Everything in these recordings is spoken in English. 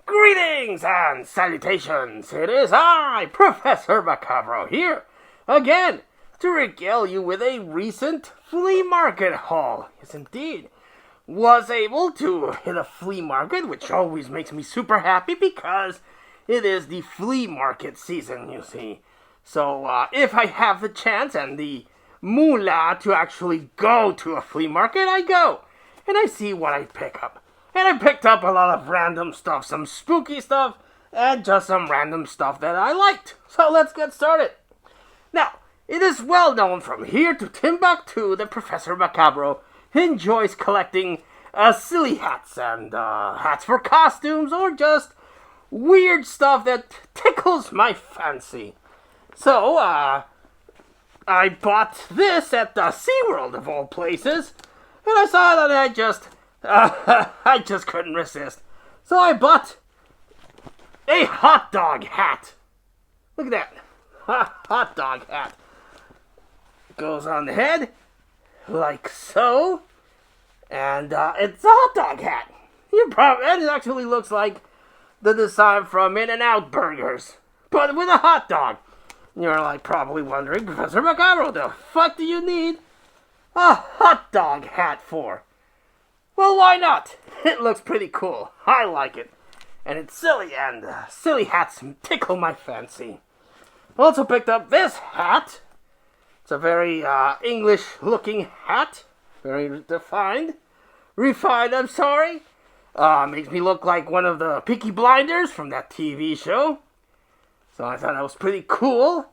Greetings and salutations! It is I, Professor Macabro, here again to regale you with a recent flea market haul. Yes, indeed. Was able to hit a flea market, which always makes me super happy because it is the flea market season, you see. So, if I have the chance and the moolah to actually go to a flea market, I go. And I see what I pick up. And I picked up a lot of random stuff, some spooky stuff, and just some random stuff that I liked. So let's get started. Now, it is well known from here to Timbuktu that Professor Macabro enjoys collecting silly hats and hats for costumes or just weird stuff that tickles my fancy. So, I bought this at the SeaWorld of all places, and I saw that I just couldn't resist. So I bought a hot dog hat. Look at that. Hot dog hat. Goes on the head, like so. And it's a hot dog hat. And it actually looks like the design from In-N-Out Burgers, but with a hot dog. You're like probably wondering, Professor Macabro, the fuck do you need a hot dog hat for? Well, why not? It looks pretty cool. I like it. And it's silly, and silly hats tickle my fancy. Also picked up this hat. It's a very English-looking hat. Very refined, I'm sorry. Makes me look like one of the Peaky Blinders from that TV show. So I thought that was pretty cool.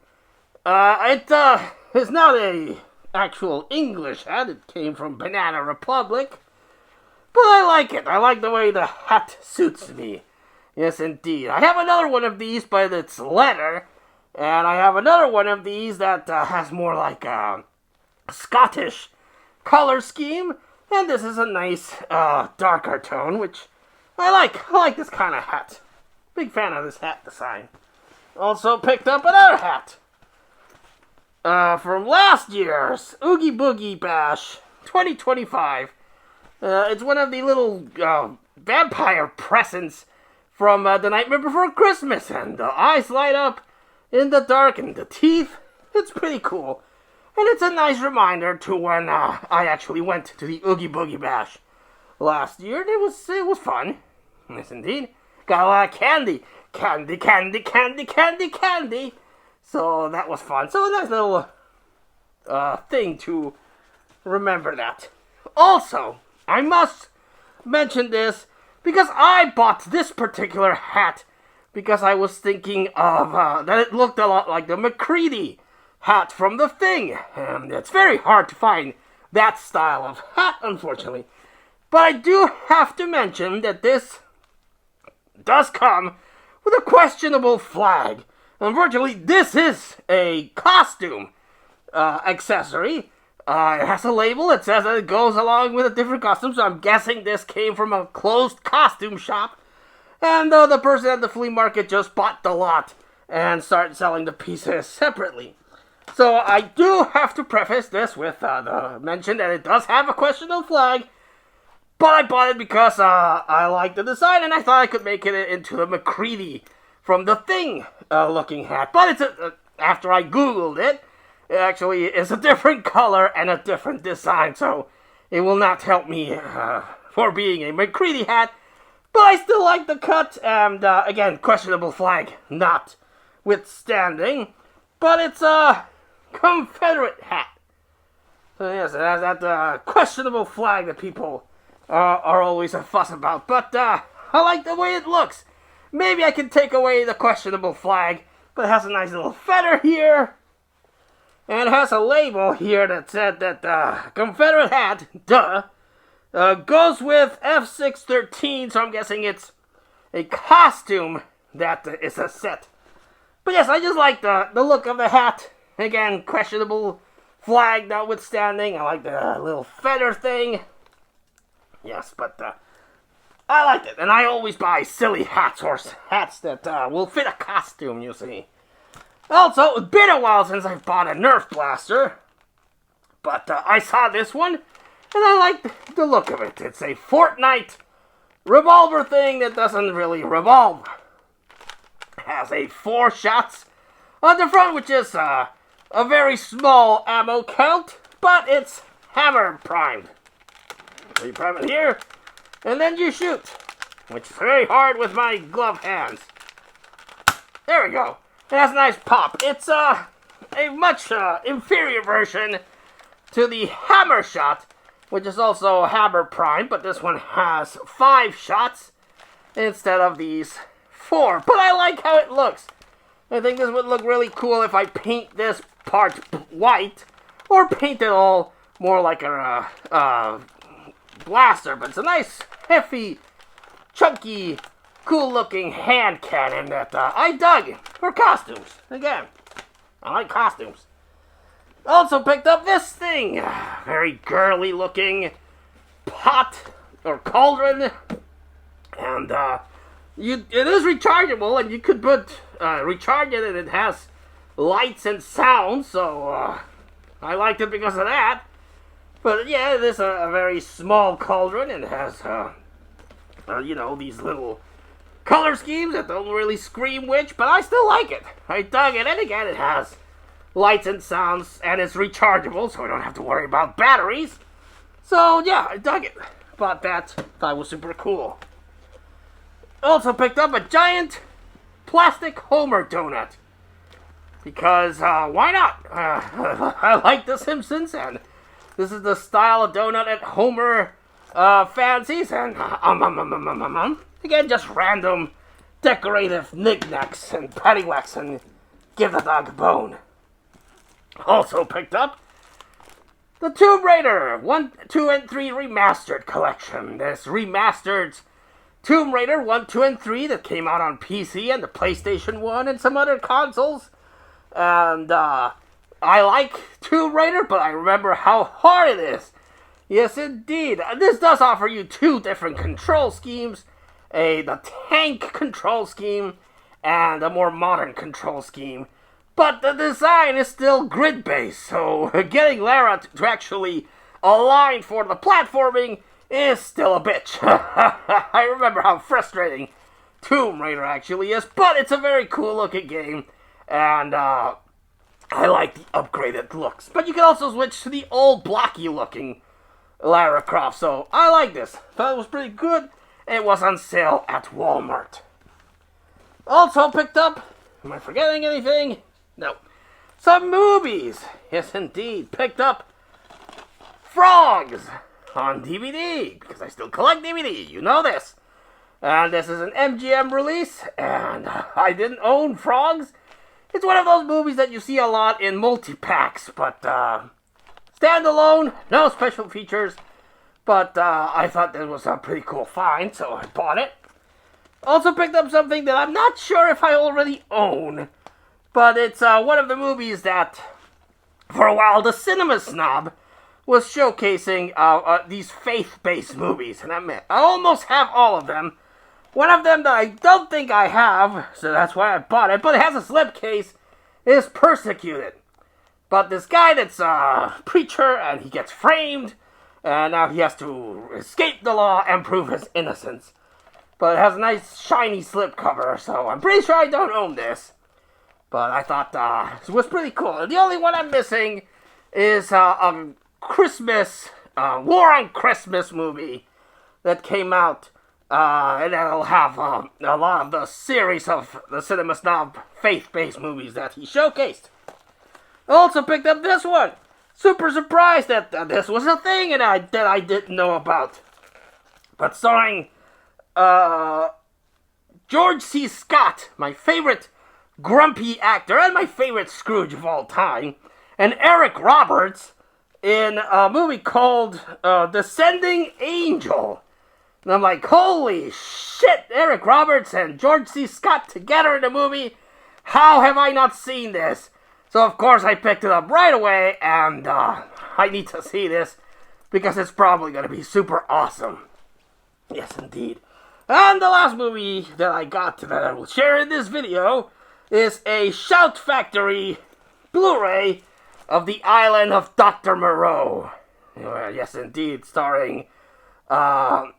It's not a actual English hat. It came from Banana Republic. But I like it. I like the way the hat suits me. Yes, indeed. I have another one of these, but it's leather. And I have another one of these that has more like a Scottish color scheme. And this is a nice darker tone, which I like. I like this kind of hat. Big fan of this hat design. Also picked up another hat. From last year's Oogie Boogie Bash 2025. It's one of the little vampire presents from The Nightmare Before Christmas, and the eyes light up in the dark, and the teeth. It's pretty cool. And it's a nice reminder to when I actually went to the Oogie Boogie Bash last year. It was fun. Yes, indeed. Got a lot of candy. Candy. So that was fun. So a nice little thing to remember that. Also, I must mention this because I bought this particular hat because I was thinking of that it looked a lot like the McCready hat from The Thing. And it's very hard to find that style of hat, unfortunately. But I do have to mention that this does come with a questionable flag. Unfortunately, this is a costume accessory. It has a label. It says that it goes along with a different costume, so I'm guessing this came from a closed costume shop. And the person at the flea market just bought the lot and started selling the pieces separately. So I do have to preface this with the mention that it does have a questionable flag, but I bought it because I like the design and I thought I could make it into a McCready from The Thing looking hat. But it's after I Googled it, it actually is a different color and a different design, so it will not help me for being a McCready hat. But I still like the cut, and again, questionable flag notwithstanding. But it's a Confederate hat. So yes, it has that questionable flag that people are always a fuss about. But I like the way it looks. Maybe I can take away the questionable flag, but it has a nice little feather here. And it has a label here that said that Confederate hat, goes with F613, so I'm guessing it's a costume that is a set. But yes, I just like the look of the hat. Again, questionable flag notwithstanding. I like the little feather thing. Yes, but I liked it. And I always buy silly hats or hats that will fit a costume, you see. Also, it's been a while since I've bought a Nerf blaster. But I saw this one, and I like the look of it. It's a Fortnite revolver thing that doesn't really revolve. It has 4 shots on the front, which is a very small ammo count, but it's hammer primed. So you prime it here, and then you shoot, which is very hard with my glove hands. There we go. It has a nice pop. It's a much inferior version to the hammer shot, which is also hammer prime, but this one has 5 shots instead of these 4. But I like how it looks. I think this would look really cool if I paint this part white, or paint it all more like a blaster. But it's a nice, hefty, chunky, cool-looking hand cannon that I dug for costumes. Again, I like costumes. Also picked up this thing. Very girly-looking pot or cauldron. And it is rechargeable, and you could put recharge it, and it has lights and sounds. So I liked it because of that. But yeah, it is a very small cauldron, and it has these little color schemes that don't really scream witch, but I still like it. I dug it, and again, it has lights and sounds, and it's rechargeable, so I don't have to worry about batteries. So yeah, I dug it. Bought that. Thought it was super cool. Also picked up a giant plastic Homer donut. Because, why not? I like The Simpsons, and this is the style of donut that Homer fancies, and again, just random decorative knickknacks and paddywhacks, and give the dog a bone. Also picked up the Tomb Raider 1, 2, and 3 Remastered Collection. This remastered Tomb Raider 1, 2, and 3 that came out on PC and the PlayStation 1 and some other consoles. And I like Tomb Raider, but I remember how hard it is. Yes, indeed. This does offer you 2 different control schemes. The tank control scheme and a more modern control scheme. But the design is still grid-based, so getting Lara to actually align for the platforming is still a bitch. I remember how frustrating Tomb Raider actually is, but it's a very cool-looking game, and I like the upgraded looks. But you can also switch to the old blocky-looking Lara Croft, so I like this. Thought it was pretty good. It was on sale at Walmart. Also picked up, am I forgetting anything? No. Some movies. Yes, indeed. Picked up Frogs on DVD, because I still collect DVD. You know this. And this is an MGM release, and I didn't own Frogs. It's one of those movies that you see a lot in multi-packs, but standalone, no special features. But I thought that was a pretty cool find, so I bought it. Also picked up something that I'm not sure if I already own. But it's one of the movies that, for a while, the Cinema Snob was showcasing these faith-based movies. And I almost have all of them. One of them that I don't think I have, so that's why I bought it, but it has a slipcase, is Persecuted. But this guy that's a preacher, and he gets framed, and now he has to escape the law and prove his innocence. But it has a nice, shiny slipcover, so I'm pretty sure I don't own this. But I thought it was pretty cool. The only one I'm missing is a Christmas, War on Christmas movie that came out. And that'll have a lot of the series of the Cinema Snob faith-based movies that he showcased. I also picked up this one. Super surprised that this was a thing and that I didn't know about. But starring George C. Scott, my favorite grumpy actor and my favorite Scrooge of all time, and Eric Roberts in a movie called Descending Angel. And I'm like, holy shit, Eric Roberts and George C. Scott together in a movie? How have I not seen this? So, of course, I picked it up right away, and I need to see this because it's probably going to be super awesome. Yes, indeed. And the last movie that I got that I will share in this video is a Shout Factory Blu-ray of The Island of Dr. Moreau. Yes, indeed, starring Val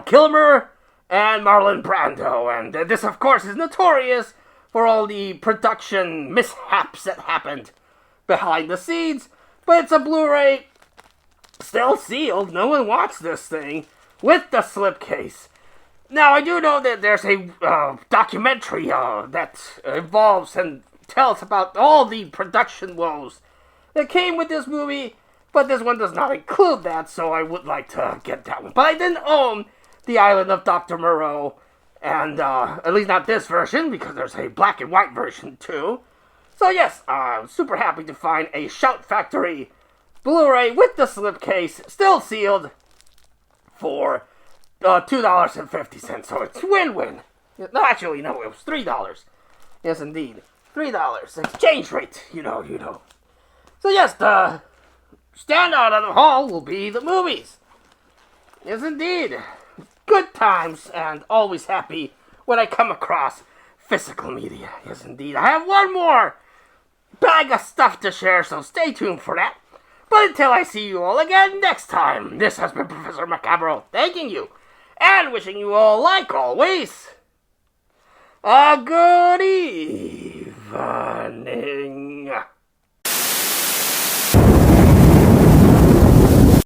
Kilmer and Marlon Brando. And this, of course, is notorious for all the production mishaps that happened behind the scenes. But it's a Blu-ray, still sealed. No one watched this thing, with the slipcase. Now, I do know that there's a documentary that involves and tells about all the production woes that came with this movie, but this one does not include that, so I would like to get that one. But I didn't own The Island of Dr. Moreau, and at least not this version, because there's a black and white version too. So yes, I'm super happy to find a Shout Factory Blu-ray with the slipcase, still sealed, for $2.50, so it's win-win. No, actually, no, it was $3. Yes, indeed. $3. Exchange rate, you know. So yes, the standout of the haul will be the movies. Yes, indeed. Good times, and always happy when I come across physical media. Yes, indeed. I have one more bag of stuff to share, so stay tuned for that. But until I see you all again next time, this has been Professor Macabro, thanking you, and wishing you all, like always, a good evening.